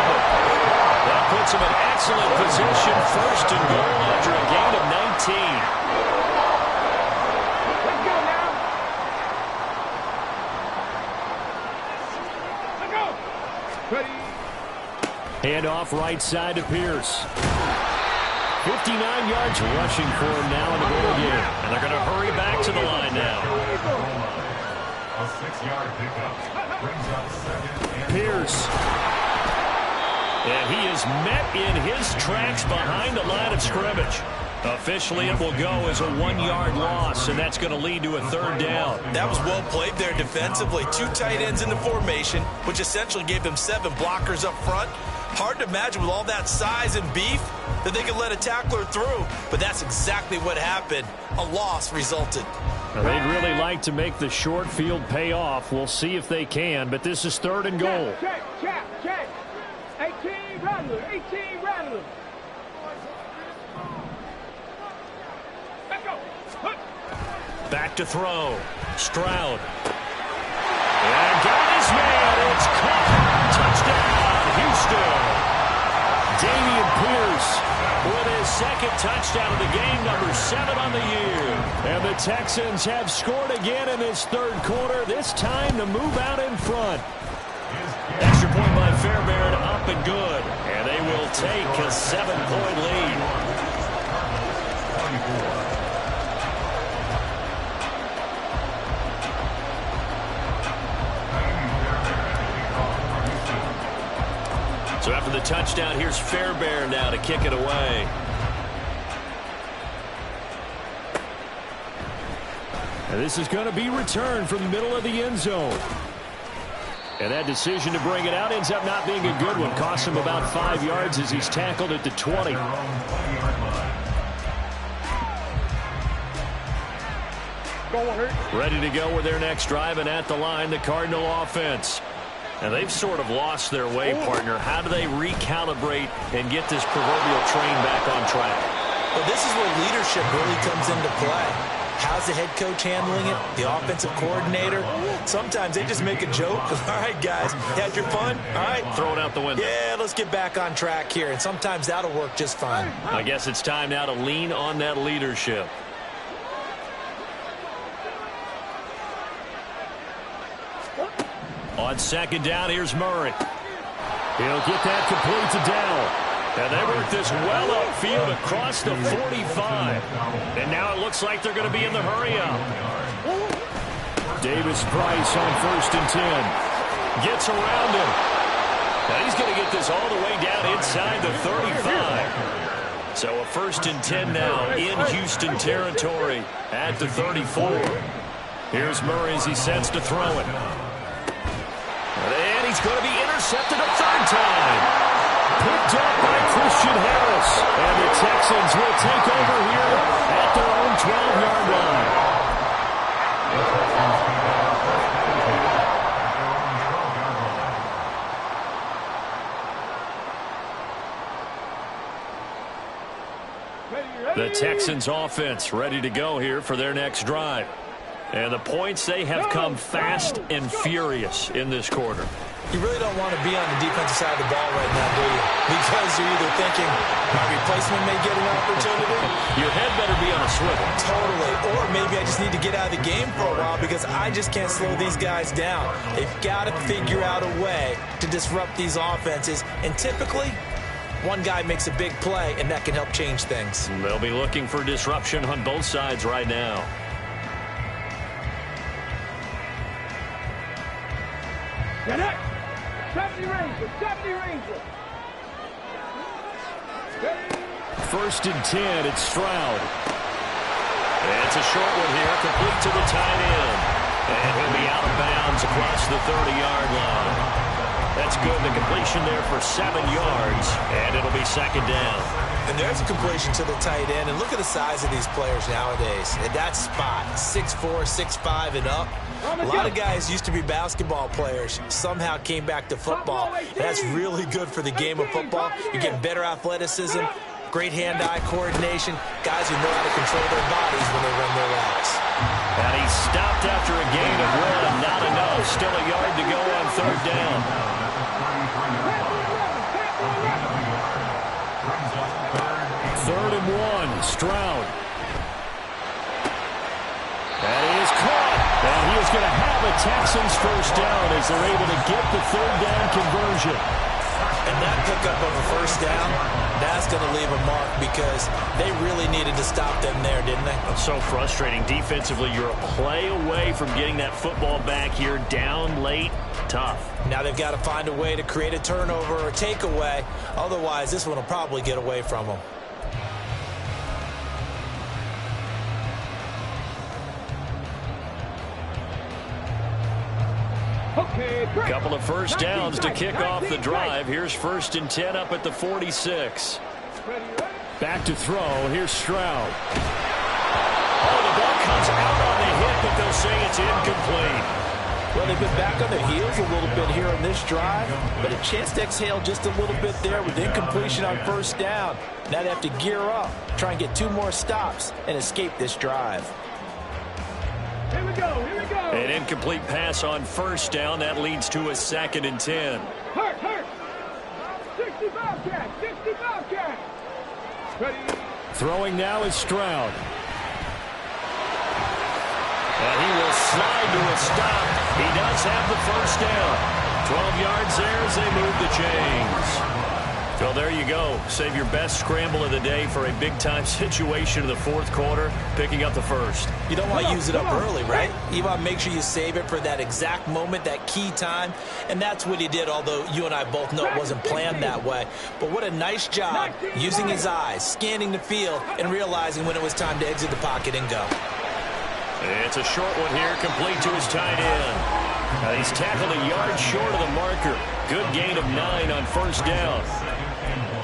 [SPEAKER 2] That puts them in excellent position, 1st and goal after a gain of 19. off right side to Pierce. 59 yards rushing for him now in the ball game. And they're going to hurry back to the line now.
[SPEAKER 5] A 6-yard pickup brings up second and
[SPEAKER 2] Pierce. And he is met in his tracks behind the line of scrimmage. Officially, it will go as a 1-yard loss, and that's going to lead to a third down.
[SPEAKER 4] That was well played there defensively. 2 tight ends in the formation, which essentially gave them 7 blockers up front. Hard to imagine with all that size and beef that they could let a tackler through, but that's exactly what happened. A loss resulted.
[SPEAKER 2] Now, they'd really like to make the short field pay off. We'll see if they can, but this is 3rd and goal.
[SPEAKER 3] Check. 18 Rattler. Let's go.
[SPEAKER 2] Back to throw. Stroud. And got his man. It's caught. Touchdown, Houston. Dameon Pierce with his 2nd touchdown of the game, number 7 on the year. And the Texans have scored again in this 3rd quarter, this time to move out in front. Extra point by Fairbairn, up and good. And they will take a 7-point lead. So after the touchdown, here's Fairbairn now to kick it away. And this is going to be returned from the middle of the end zone. And that decision to bring it out ends up not being a good one. Costs him about 5 yards as he's tackled at the 20. Ready to go with their next drive, and at the line, the Cardinal offense. And they've sort of lost their way, partner. How do they recalibrate and get this proverbial train back on track?
[SPEAKER 6] Well, this is where leadership really comes into play. How's the head coach handling it? The offensive coordinator? Sometimes they just make a joke. All right, guys, had your fun? All right.
[SPEAKER 2] Throw it out the window.
[SPEAKER 6] Yeah, let's get back on track here. And sometimes that'll work just fine.
[SPEAKER 2] I guess it's time now to lean on that leadership. On 2nd down, here's Murray. He'll get that complete to Dell. And they work this well upfield across the 45. And now it looks like they're going to be in the hurry-up. Davis Price on 1st and 10. Gets around him. Now he's going to get this all the way down inside the 35. So a 1st and 10 now in Houston territory at the 34. Here's Murray as he sets to throw it. And he's going to be intercepted a 3rd time. Picked up by Christian Harris. And the Texans will take over here at their own 12-yard line. The Texans offense ready to go here for their next drive. And the points, they have come fast and furious in this quarter.
[SPEAKER 6] You really don't want to be on the defensive side of the ball right now, do you? Because you're either thinking my replacement may get an opportunity.
[SPEAKER 2] Your head better be on a swivel.
[SPEAKER 6] Totally. Or maybe I just need to get out of the game for a while because I just can't slow these guys down. They've got to figure out a way to disrupt these offenses. And typically, one guy makes a big play, and that can help change things.
[SPEAKER 2] They'll be looking for disruption on both sides right now.
[SPEAKER 3] Get it! 70 Ranger! 70 Ranger!
[SPEAKER 2] 1st and 10, it's Stroud. And it's a short one here, complete to the tight end. And he'll be out of bounds across the 30-yard line. That's good. The completion there for 7 yards, and it'll be 2nd down.
[SPEAKER 6] And there's a completion to the tight end. And look at the size of these players nowadays. And that spot, 6'4", 6'5", and up. A lot of guys used to be basketball players. Somehow came back to football. And that's really good for the game of football. You're getting better athleticism, great hand-eye coordination. Guys who know how to control their bodies when they run their routes.
[SPEAKER 2] And he stopped after a gain of 1. Not enough. Still a yard to go on 3rd down. 3rd and 1, Stroud. And he is caught. And he is going to have a Texans 1st down as they're able to get the 3rd down conversion.
[SPEAKER 6] And that pickup of a first down, that's going to leave a mark because they really needed to stop them there, didn't they?
[SPEAKER 2] It's so frustrating. Defensively, you're a play away from getting that football back here. Down late, tough.
[SPEAKER 6] Now they've got to find a way to create a turnover or takeaway. Otherwise, this one will probably get away from them.
[SPEAKER 2] Couple of first downs to kick off the drive. Here's 1st and 10 up at the 46.
[SPEAKER 1] Back to throw. Here's Stroud.
[SPEAKER 2] Oh, the ball comes out on the hit, but they'll say it's incomplete.
[SPEAKER 6] Well, they've been back on their heels a little bit here in this drive, but a chance to exhale just a little bit there with incompletion on first down. Now they have to gear up, try and get 2 more stops, and escape this drive.
[SPEAKER 3] Here we go, here we go.
[SPEAKER 2] An incomplete pass on first down. That leads to a 2nd and 10.
[SPEAKER 3] Hurt. 60 Bobcat, 60 Bobcat. Ready.
[SPEAKER 1] Throwing now is Stroud.
[SPEAKER 2] And he will slide to a stop. He does have the first down. 12 yards there as they move the chains. Well, there you go. Save your best scramble of the day for a big-time situation in the 4th quarter, picking up the first.
[SPEAKER 6] You don't want to use it up early, right? You want to make sure you save it for that exact moment, that key time. And that's what he did, although you and I both know it wasn't planned that way. But what a nice job using his eyes, scanning the field, and realizing when it was time to exit the pocket and go.
[SPEAKER 2] It's a short one here, complete to his tight end. He's tackled a yard short of the marker. Good gain of 9 on first down.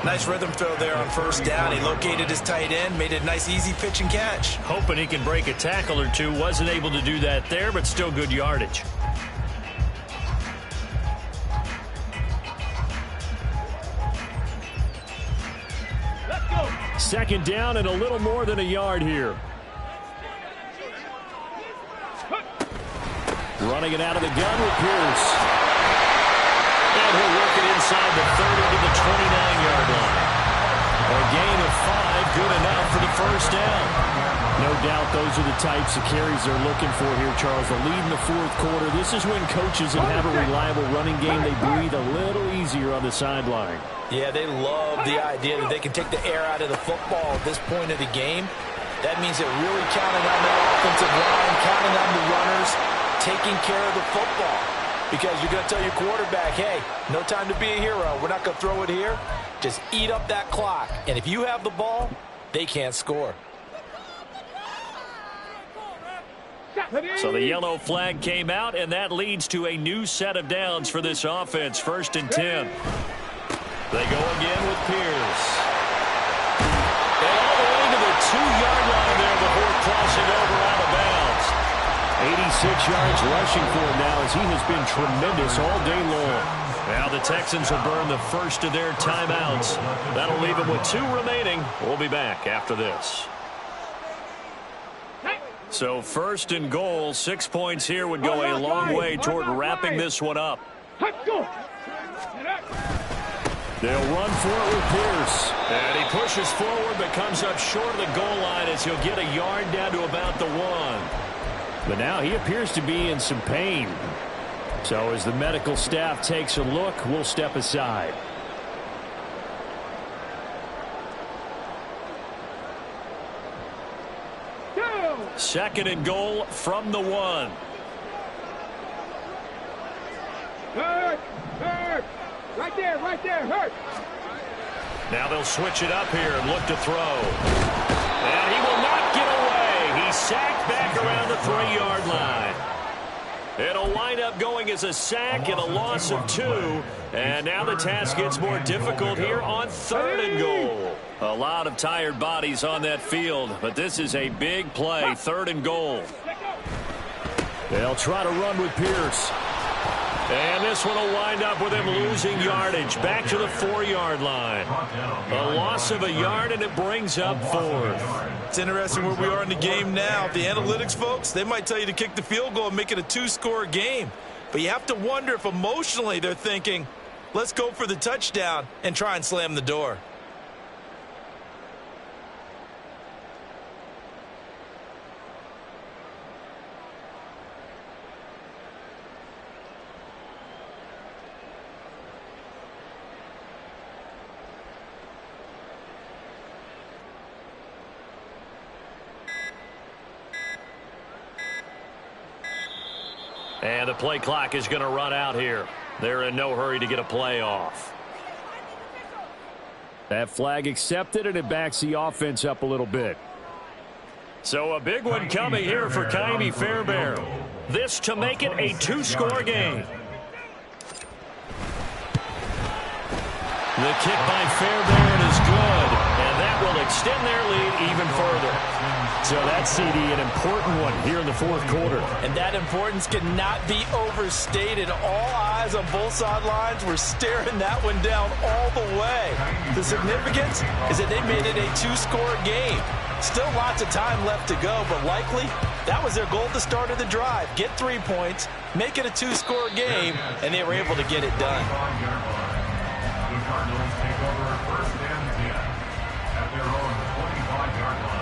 [SPEAKER 6] Nice rhythm throw there on first down. He located his tight end, made a nice easy pitch and catch.
[SPEAKER 2] Hoping he can break a tackle or two. Wasn't able to do that there, but still good yardage.
[SPEAKER 3] Let's go.
[SPEAKER 1] 2nd down and a little more than a yard here. Running it out of the gun with Pierce.
[SPEAKER 2] And he'll work it inside the 30 to the 29-yard line.
[SPEAKER 1] A gain of 5, good enough for the first down. No doubt those are the types of carries they're looking for here, Charles. The lead in the 4th quarter. This is when coaches that have a reliable running game, they breathe a little easier on the sideline.
[SPEAKER 6] Yeah, they love the idea that they can take the air out of the football at this point of the game. That means they're really counting on their offensive line, counting on the runners, taking care of the football. Because you're going to tell your quarterback, hey, no time to be a hero. We're not going to throw it here. Just eat up that clock. And if you have the ball, they can't score.
[SPEAKER 2] So the yellow flag came out, and that leads to a new set of downs for this offense. 1st and 10. They go again with Pierce. And all the way to the 2-yard line there before crossing over out of bounds.
[SPEAKER 1] 86 yards rushing for him now as he has been tremendous all day long.
[SPEAKER 2] Now the Texans will burn the first of their timeouts. That'll leave them with 2 remaining. We'll be back after this. So 1st and goal, 6 points here would go a long way toward wrapping this one up.
[SPEAKER 1] They'll run for it with Pierce.
[SPEAKER 2] And he pushes forward but comes up short of the goal line as he'll get a yard down to about the 1.
[SPEAKER 1] But now he appears to be in some pain. So as the medical staff takes a look, we'll step aside.
[SPEAKER 2] Second and goal from the 1.
[SPEAKER 3] Hurt. Right there, hurt.
[SPEAKER 2] Now they'll switch it up here and look to throw. And he will not get away. He's sacked back around the 3-yard line. It'll wind up going as a sack and a loss of 2. And now the task gets more difficult here on 3rd and goal. A lot of tired bodies on that field, but this is a big play. 3rd and goal.
[SPEAKER 1] They'll try to run with Pierce.
[SPEAKER 2] And this one will wind up with him losing yardage back to the 4-yard line. A loss of a yard, and it brings up 4th.
[SPEAKER 6] It's interesting where we are in the game now. The analytics folks, they might tell you to kick the field goal and make it a 2-score game. But you have to wonder if emotionally they're thinking, let's go for the touchdown and try and slam the door.
[SPEAKER 2] And the play clock is going to run out here. They're in no hurry to get a play off.
[SPEAKER 1] That flag accepted, and it backs the offense up a little bit.
[SPEAKER 2] So a big one coming here for Kymie Fairbairn. This to make it a two-score game. The kick by Fairbairn is good, and that will extend their lead even further.
[SPEAKER 1] So that's, CD, an important one here in the fourth quarter.
[SPEAKER 6] And that importance cannot be overstated. All eyes on both sidelines were staring that one down all the way. The significance is that they made it a two-score game. Still lots of time left to go, but likely that was their goal at the start of the drive. Get 3 points, make it a two-score game, and they were able to get it done.
[SPEAKER 5] The Cardinals take over first and 10 at their own 25-yard line.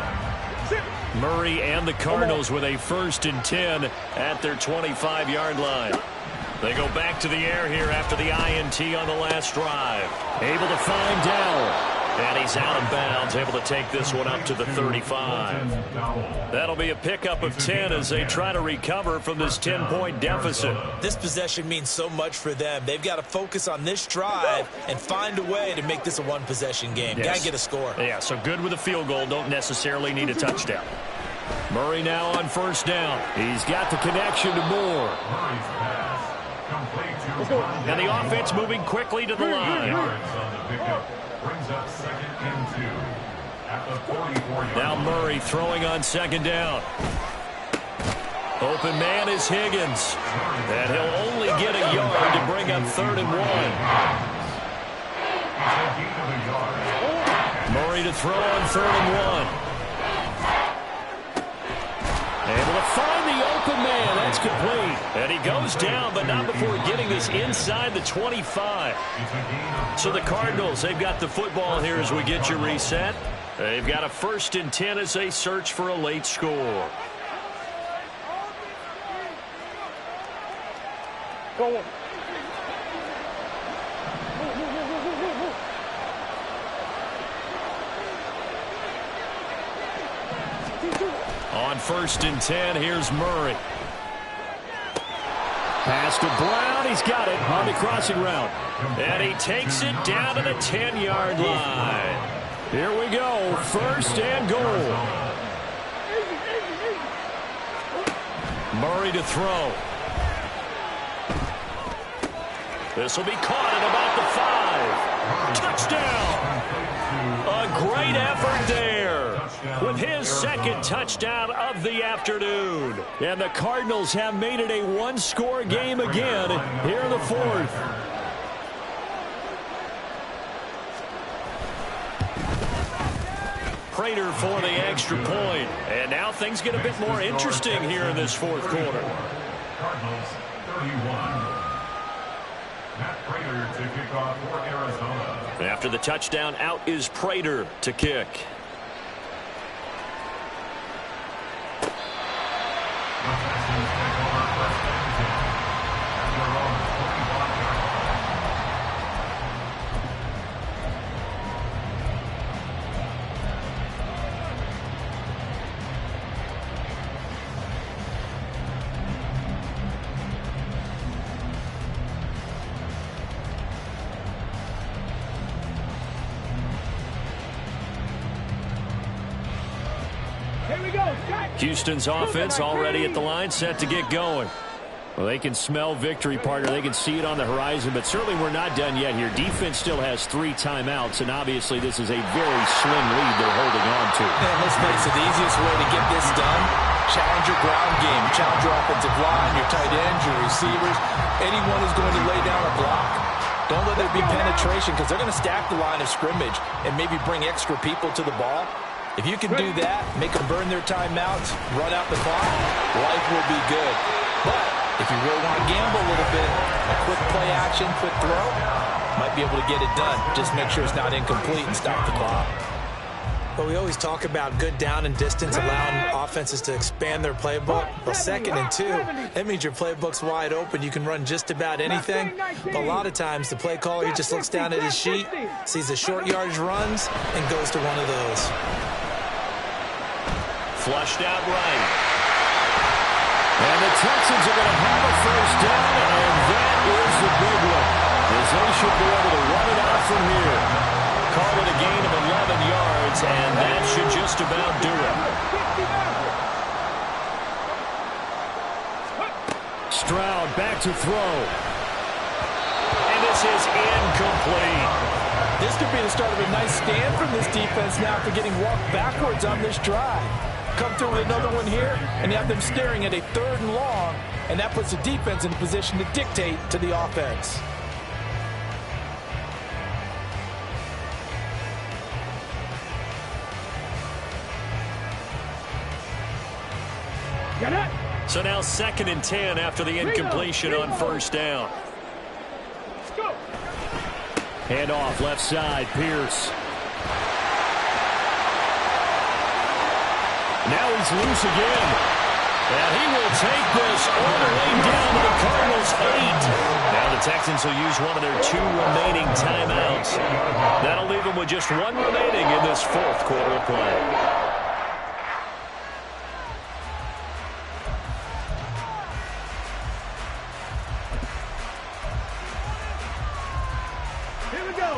[SPEAKER 2] Murray and the Cardinals with a first and 10 at their 25-yard line. They go back to the air here after the INT on the last drive.
[SPEAKER 1] Able to find Dowell.
[SPEAKER 2] And he's out of bounds, able to take this one up to the 35. That'll be a pickup of 10 as they try to recover from this 10-point deficit.
[SPEAKER 6] This possession means so much for them. They've got to focus on this drive and find a way to make this a one-possession game.
[SPEAKER 2] Yes.
[SPEAKER 6] Got to get a score.
[SPEAKER 2] Yeah, so good with a field goal. Don't necessarily need a touchdown. Murray now on first down.
[SPEAKER 1] He's got the connection to Moore.
[SPEAKER 2] And the offense moving quickly to the line.
[SPEAKER 5] Brings up second and 2 at the 44-yard
[SPEAKER 2] Now
[SPEAKER 5] line.
[SPEAKER 2] Murray throwing on second down. Open man is Higgins. And he'll only get a yard to bring up 3rd and 1. Murray to throw on 3rd and 1. Able to find the open man. That's complete. And he goes down, but not before getting this inside the 25. So the Cardinals, they've got the football here as we get you reset. They've got a first and 10 as they search for a late score.
[SPEAKER 3] Go on.
[SPEAKER 2] On first and 10, here's Murray.
[SPEAKER 1] Pass to Brown. He's got it on the crossing route.
[SPEAKER 2] And he takes it down to the 10-yard line.
[SPEAKER 1] Here we go. First and goal.
[SPEAKER 2] Murray to throw. This will be caught at about the 5. Touchdown. A great effort there with his second touchdown of the afternoon.
[SPEAKER 1] And the Cardinals have made it a one-score game again here in the fourth.
[SPEAKER 2] Prater for the extra point. And now things get a bit more interesting here in this fourth quarter.
[SPEAKER 5] Cardinals 31. Matt Prater to kick off for Arizona.
[SPEAKER 2] After the touchdown, out is Prater to kick.
[SPEAKER 5] The Texans take over first and 10 at their own 25-yard
[SPEAKER 3] Here we go.
[SPEAKER 2] Houston's offense already at the line, set to get going.
[SPEAKER 1] Well, they can smell victory, partner. They can see it on the horizon, but certainly we're not done yet here. Defense still has 3 timeouts, and obviously this is a very slim lead they're holding on to.
[SPEAKER 6] And let's face it, the easiest way to get this done, challenge your ground game, challenge your offensive line, your tight ends, your receivers, anyone who's going to lay down a block. Don't let there be penetration because they're going to stack the line of scrimmage and maybe bring extra people to the ball. If you can do that, make them burn their timeouts, run out the clock, life will be good. But if you really want to gamble a little bit, a quick play action, quick throw, might be able to get it done. Just make sure it's not incomplete and stop the clock.
[SPEAKER 7] But we always talk about good down and distance, allowing offenses to expand their playbook. Well, 2nd and 2, that means your playbook's wide open. You can run just about anything. But a lot of times, the play caller, he just looks down at his sheet, sees the short yardage runs, and goes to one of those.
[SPEAKER 2] Flushed out right.
[SPEAKER 1] And the Texans are going to have a first down, and that is the big one, as they should be able to run it out from here. Call it a gain of 11 yards, and that should just about do it. Stroud back to throw.
[SPEAKER 2] And this is incomplete.
[SPEAKER 6] This could be the start of a nice stand from this defense now for getting walked backwards on this drive. Come through with another one here, and you have them staring at a 3rd and long, and that puts the defense in a position to dictate to the offense.
[SPEAKER 3] Get it?
[SPEAKER 2] So now 2nd and 10 after the incompletion on first down.
[SPEAKER 3] Go.
[SPEAKER 1] Hand off left side, Pierce. Now he's loose again. And he will take this all the way down to the Cardinals' 8.
[SPEAKER 2] Now the Texans will use one of their 2 remaining timeouts. That'll leave them with just 1 remaining in this 4th quarter of play.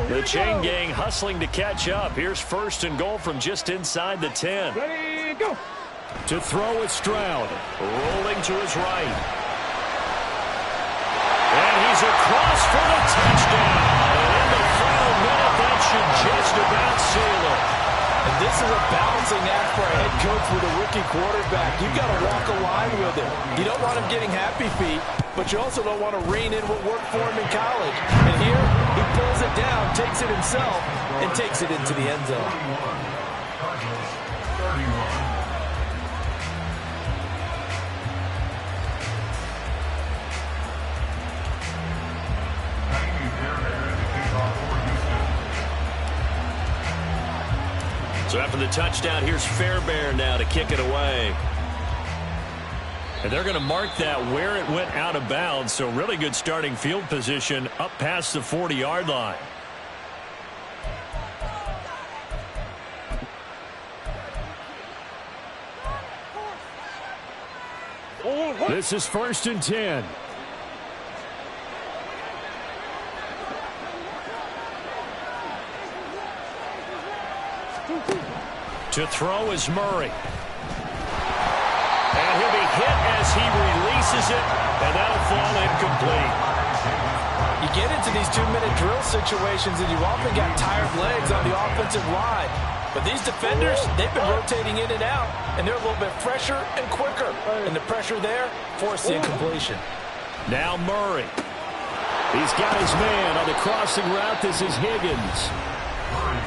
[SPEAKER 2] The chain gang hustling to catch up. Here's 1st and goal from just inside the 10.
[SPEAKER 3] Ready, go.
[SPEAKER 1] To throw is Stroud.
[SPEAKER 2] Rolling to his right. And he's across for the touchdown. And in the final minute, that should just about seal it.
[SPEAKER 6] And this is a balancing act for a head coach with a rookie quarterback. You've got to walk a line with him. You don't want him getting happy feet, but you also don't want to rein in what worked for him in college. And here, he pulls it down, takes it himself, and takes it into the end zone.
[SPEAKER 5] Cardinals 31.
[SPEAKER 2] So after the touchdown, here's Fairbairn now to kick it away.
[SPEAKER 1] And they're going to mark that where it went out of bounds, so really good starting field position up past the 40-yard line. This is 1st and 10. To throw is Murray.
[SPEAKER 2] And he'll be hit as he releases it, and that'll fall incomplete.
[SPEAKER 6] You get into these 2-minute drill situations, and you often got tired legs on the offensive line. But these defenders, they've been rotating in and out, and they're a little bit fresher and quicker. And the pressure there forced the incompletion.
[SPEAKER 1] Now Murray. He's got his man on the crossing route. This is Higgins.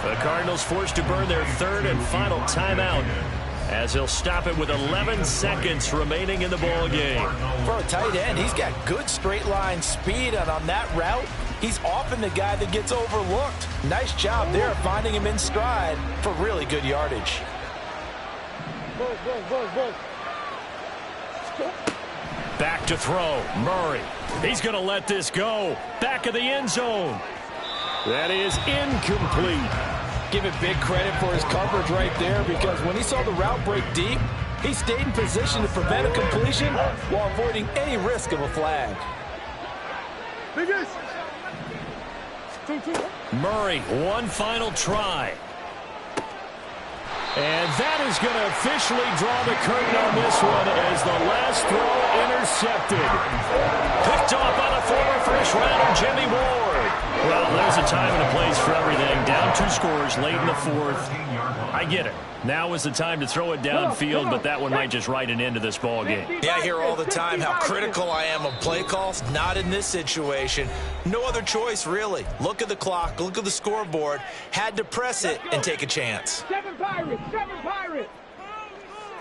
[SPEAKER 2] The Cardinals forced to burn their 3rd and final timeout, as he'll stop it with 11 seconds remaining in the ball game.
[SPEAKER 6] For a tight end, he's got good straight line speed, and on that route, he's often the guy that gets overlooked. Nice job there finding him in stride for really good yardage.
[SPEAKER 1] Back to throw, Murray. He's going to let this go. Back of the end zone. That is incomplete.
[SPEAKER 6] Give it big credit for his coverage right there, because when he saw the route break deep, he stayed in position to prevent a completion while avoiding any risk of a flag.
[SPEAKER 1] Murray, one final try. And that is going to officially draw the curtain on this one as the last throw intercepted. Picked off by the former first-rounder Jimmy Ward. Well, there's a time and a place for everything. Down 2 scores late in the 4th. I get it. Now is the time to throw it downfield, but that one might just write an end to this ball game.
[SPEAKER 6] Yeah, I hear all the time how critical I am of play calls. Not in this situation. No other choice, really. Look at the clock. Look at the scoreboard. Had to press it and take a chance.
[SPEAKER 3] 7 Pirates, 7 Pirates.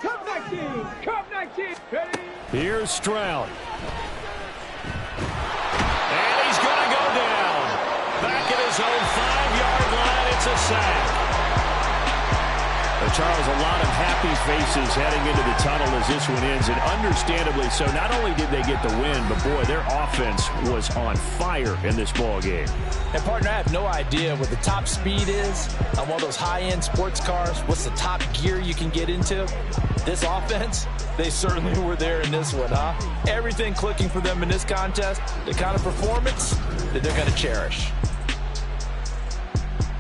[SPEAKER 3] Cup 19, Cup 19. Ready?
[SPEAKER 1] Here's Stroud.
[SPEAKER 2] And he's going to go down. Back at his own 5-yard line, it's a sack. The
[SPEAKER 1] Charles, a lot of happy faces heading into the tunnel as this one ends, and understandably so. Not only did they get the win, but, boy, their offense was on fire in this ball game.
[SPEAKER 6] And, partner, I have no idea what the top speed is on one of those high-end sports cars. What's the top gear you can get into? This offense, they certainly were there in this one, huh? Everything clicking for them in this contest, the kind of performance that they're going to cherish.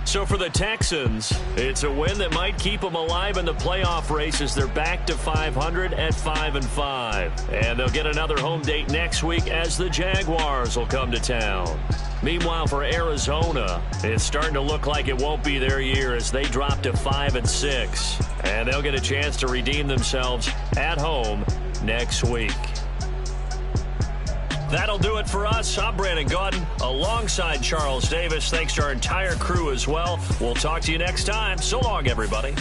[SPEAKER 2] So for the Texans, it's a win that might keep them alive in the playoff race as they're back to 500 at 5-5. And they'll get another home date next week as the Jaguars will come to town. Meanwhile, for Arizona, it's starting to look like it won't be their year as they drop to 5-6. And they'll get a chance to redeem themselves at home next week. That'll do it for us. I'm Brandon Gaudin alongside Charles Davis. Thanks to our entire crew as well. We'll talk to you next time. So long, everybody.